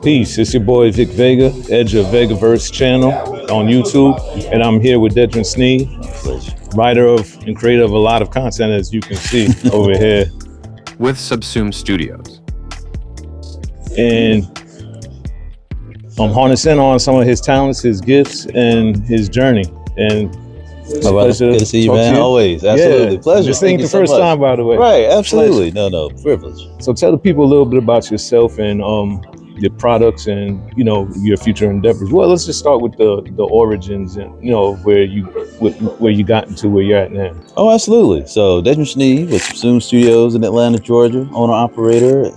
Peace, it's your boy Vic Vega, Edge of Vegaverse channel on YouTube, and I'm here with Dedren Snead, writer of and creator of a lot of content, as you can see over here. With Subsume Studios. And I'm harnessing on some of his talents, his gifts, and his journey. And it's a pleasure. Good to see you, man. Always. Absolutely. Yeah. Pleasure. This ain't the first time, by the way. Right. Absolutely. No. Privilege. So tell the people a little bit about yourself and your products and, your future endeavors. Well, let's just start with the origins and, where you got into where you're at now. Oh, absolutely. So Dedren Snead with Subsume Studios in Atlanta, Georgia, owner operator.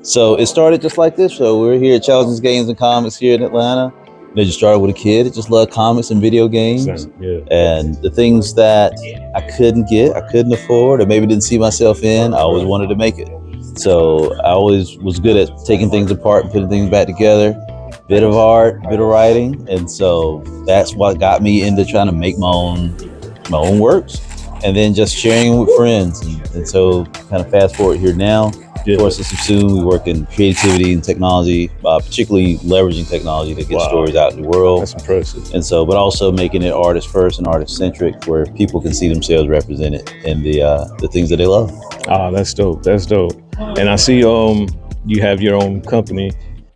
So it started just like this. So we're here at Children's Games and Comics here in Atlanta. It just started with a kid that just loved comics and video games. Yeah. And the things that I couldn't afford, or maybe didn't see myself in, I always wanted to make it. So I always was good at taking things apart and putting things back together. Bit of art, bit of writing. And so that's what got me into trying to make my own works. And then just sharing with friends. And so kind of fast forward here now. Yeah. Of course, at Subsume, we work in creativity and technology, particularly leveraging technology to get stories out in the world. That's impressive. And so, but also making it artist first and artist centric, where people can see themselves represented in the things that they love. Ah, that's dope. That's dope. And I see you have your own company.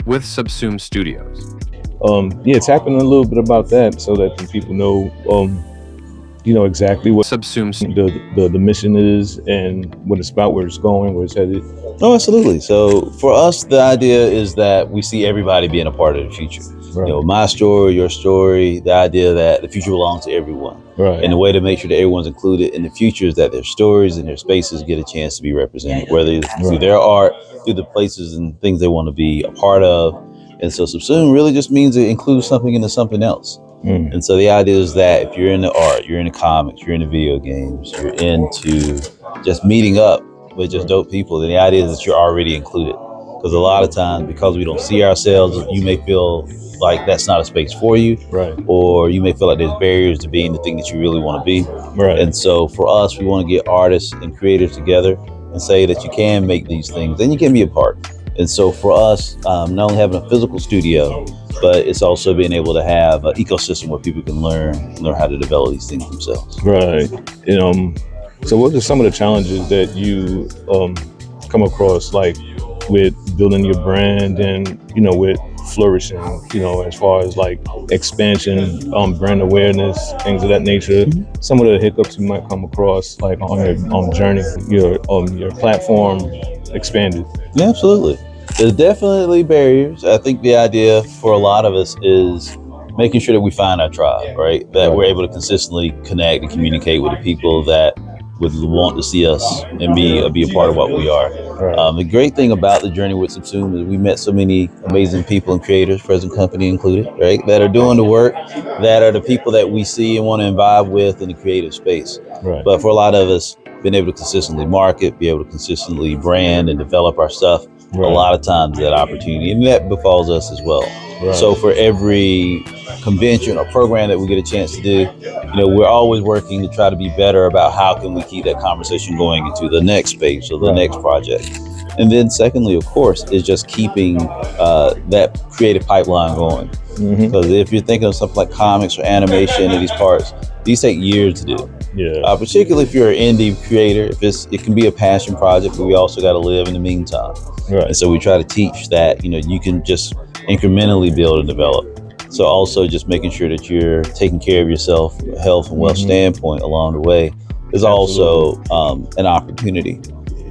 With Subsume Studios. Tapping a little bit about that so that the people know exactly what Subsume the mission is and what it's about, where it's going, where it's headed. Oh, absolutely. So for us, the idea is that we see everybody being a part of the future. Right. My story, your story, the idea that the future belongs to everyone. Right. And the way to make sure that everyone's included in the future is that their stories and their spaces get a chance to be represented, whether it's through their art, through the places and things they want to be a part of. And so Subsume really just means it includes something into something else. And so the idea is that if you're into art, you're into comics, you're into video games, you're into just meeting up with just dope people, then the idea is that you're already included. Because a lot of times, because we don't see ourselves, you may feel like that's not a space for you. Right. Or you may feel like there's barriers to being the thing that you really want to be. Right. And so for us, we want to get artists and creators together and say that you can make these things and you can be a part. And so for us, not only having a physical studio, but it's also being able to have an ecosystem where people can learn how to develop these things themselves. Right. So what are some of the challenges that you come across, like with building your brand and, with flourishing, as far as like expansion, brand awareness, things of that nature? Mm-hmm. Some of the hiccups you might come across, like on your journey, your platform expanded. Yeah, absolutely. There's definitely barriers. I think the idea for a lot of us is making sure that we find our tribe, right? That we're able to consistently connect and communicate with the people that would want to see us and be a part of what we are. Right. The great thing about the journey with Subsume is we met so many amazing people and creators, present company included, right? That are doing the work, that are the people that we see and want to imbibe with in the creative space. Right. But for a lot of us, being able to consistently market, be able to consistently brand and develop our stuff, a lot of times that opportunity, and that befalls us as well. Right. So for every convention or program that we get a chance to do, we're always working to try to be better about how can we keep that conversation going into the next space or the next project. And then secondly, of course, is just keeping that creative pipeline going. Because if you're thinking of something like comics or animation and these parts, these take years to do. Yeah. Particularly if you're an indie creator, it can be a passion project, but we also got to live in the meantime. Right. And so we try to teach that, you can just incrementally build and develop. So also just making sure that you're taking care of yourself, health and wealth standpoint along the way is also an opportunity.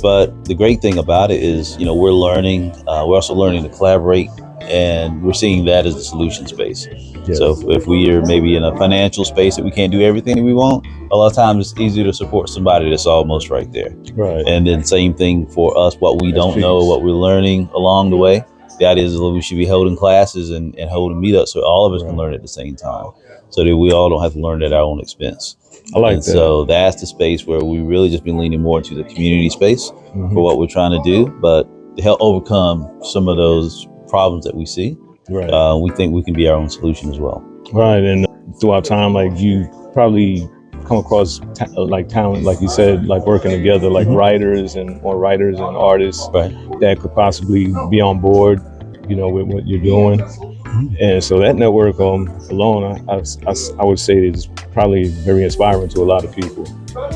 But the great thing about it is, we're learning, we're also learning to collaborate, and we're seeing that as the solution space. Yes. So if we are maybe in a financial space that we can't do everything that we want, a lot of times it's easier to support somebody that's almost right there. Right. And then same thing for us, what we don't know, what we're learning along the way. The idea is that we should be holding classes and holding meetups so all of us can learn at the same time, so that we all don't have to learn at our own expense. I like that. So that's the space where we really just been leaning more to the community space for what we're trying to do, but to help overcome some of those problems that we see, we think we can be our own solution as well. Right, and throughout time, like you probably come across like talent, like you said, like working together, like writers and artists that could possibly be on board with what you're doing. And so that network alone, I would say is probably very inspiring to a lot of people.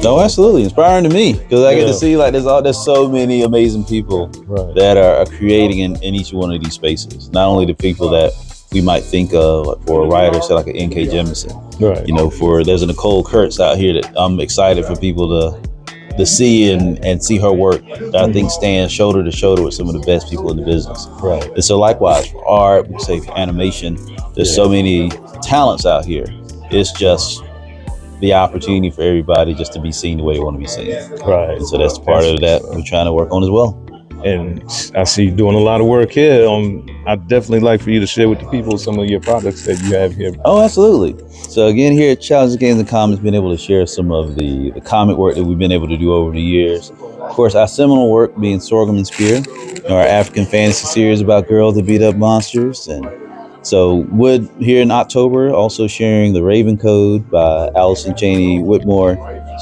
No, absolutely inspiring to me because I get to see like there's so many amazing people that are creating in each one of these spaces. Not only the people that we might think of like for a writer, say like an N.K. Jemisin, right? There's a Nicole Kurtz out here that I'm excited for people to see and see her work that I think stands shoulder to shoulder with some of the best people in the business. Right. And so likewise for art, we say for animation, there's so many talents out here. It's just the opportunity for everybody just to be seen the way they want to be seen. Right. And so that's part of that we're trying to work on as well. And I see you doing a lot of work here. I'd definitely like for you to share with the people some of your products that you have here. Oh, absolutely. So again, here at Challenges, Games, and Comics, been able to share some of the comic work that we've been able to do over the years. Of course, our seminal work being Sorghum and Spear, our African fantasy series about girls that beat up monsters. And so Wood here in October, also sharing The Raven Code by Allison Cheney Whitmore.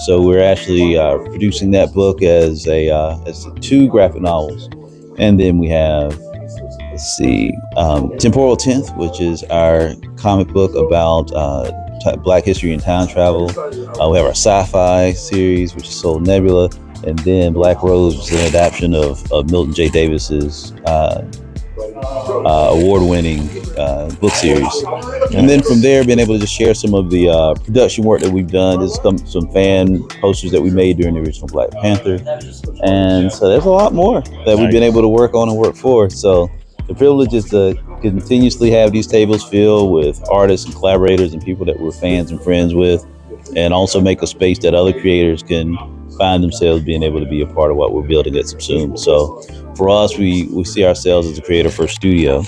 So we're actually producing that book as two graphic novels. And then we have, Temporal 10th, which is our comic book about Black history and time travel. We have our sci-fi series, which is Soul Nebula. And then Black Rose, which is an adaptation of Milton J. Davis's award-winning book series. And then from there, being able to just share some of the production work that we've done. There's some fan posters that we made during the original Black Panther. And so there's a lot more that we've been able to work on and work for. So the privilege is to continuously have these tables filled with artists and collaborators and people that we're fans and friends with, and also make a space that other creators can find themselves being able to be a part of what we're building at Subsume. So for us, we see ourselves as a creator-first studio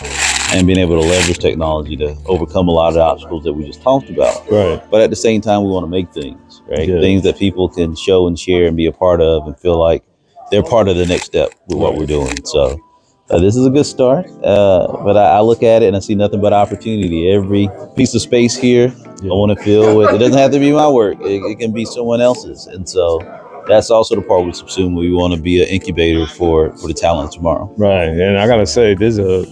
and being able to leverage technology to overcome a lot of the obstacles that we just talked about. Right. But at the same time, we want to make things, right? Yeah. Things that people can show and share and be a part of and feel like they're part of the next step with what we're doing. So this is a good start, but I look at it and I see nothing but opportunity. Every piece of space here, I want to fill with. It doesn't have to be my work. It can be someone else's. And so that's also the part with Subsume. We want to be an incubator for the talent tomorrow. Right. And I got to say, there's a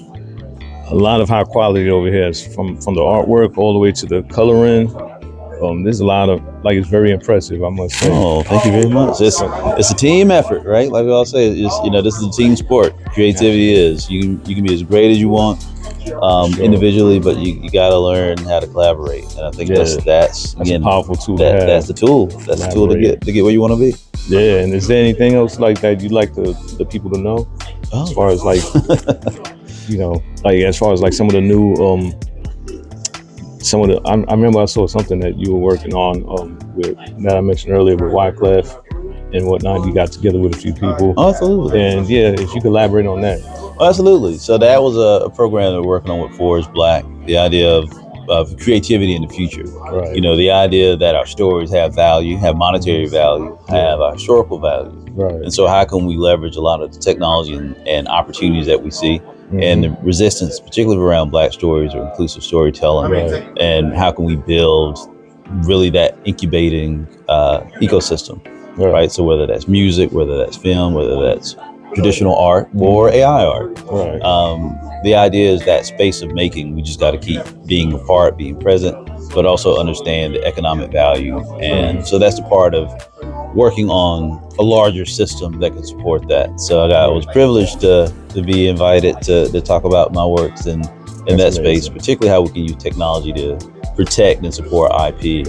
lot of high quality over here, from the artwork all the way to the coloring. There's a lot of, it's very impressive, I must say. Oh, thank you very much. It's a team effort, right? Like we all say, this is a team sport. Creativity is. You can be as great as you want individually, but you got to learn how to collaborate. And I think that's again, a powerful tool. That's the tool. That's the tool to get where you want to be. Yeah. And is there anything else like that you'd like the people to know, as far as as far as some of the new I remember I saw something that you were working on with, that I mentioned earlier, with Wyclef and whatnot. You got together with a few people. Oh, absolutely. And if you could elaborate on that. Oh, absolutely. So that was a program that we're working on with Forge Black. The idea of creativity in the future. Right. The idea that our stories have value, have monetary value, have a historical value. Right. And so how can we leverage a lot of the technology and opportunities that we see, and the resistance, particularly around Black stories or inclusive storytelling, and how can we build really that incubating ecosystem, right? So whether that's music, whether that's film, whether that's traditional art or AI art, the idea is that space of making, we just got to keep being a part, being present, but also understand the economic value. And so that's the part of working on a larger system that can support that. So I was privileged to be invited to talk about my works in that space, particularly how we can use technology to protect and support IP.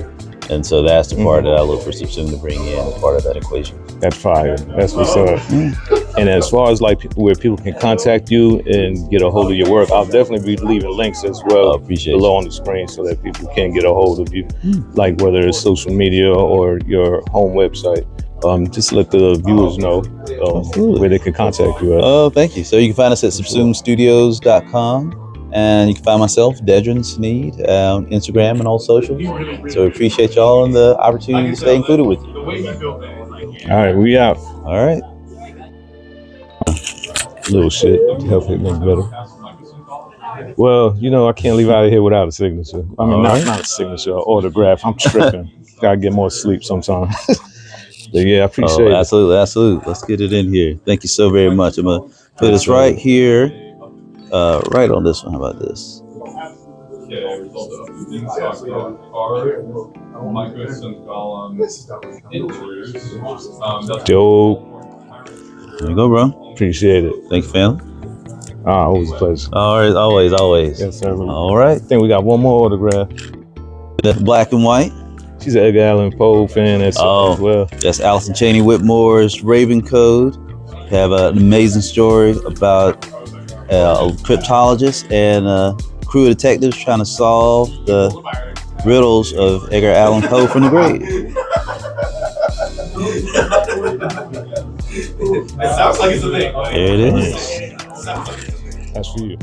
And so that's the part that I look for Subsume to bring in as part of that equation. That's fire. That's what's up. And as far as where people can contact you and get a hold of your work, I'll definitely be leaving links as well below on the screen so that people can get a hold of you, whether it's social media or your home website. Just let the viewers know where they can contact you at. Oh, thank you. So you can find us at subsumestudios.com. And you can find myself, Dedren Snead, on Instagram and all socials. So we appreciate y'all and the opportunity to stay included with you. All right, we out. All right. Little shit to help it make better. Well, I can't leave out of here without a signature. I mean, not a signature, autograph. I'm tripping. Gotta get more sleep sometime. But yeah, I appreciate it. Absolutely. Let's get it in here. Thank you so very much. I'm gonna put this right here. right on this one. How about this? Dope. There you go, bro. Appreciate it. Thank you, fam. Always a pleasure. All right, always. Yes, sir. All right. I think we got one more autograph. That's black and white. She's an Edgar Allan Poe fan as well. That's Allison Cheney Whitmore's Raven Code. They have an amazing story about a cryptologist and a crew of detectives trying to solve the riddles of Edgar Allan Poe from the grave. It sounds like it's a thing. There it is. That's for you.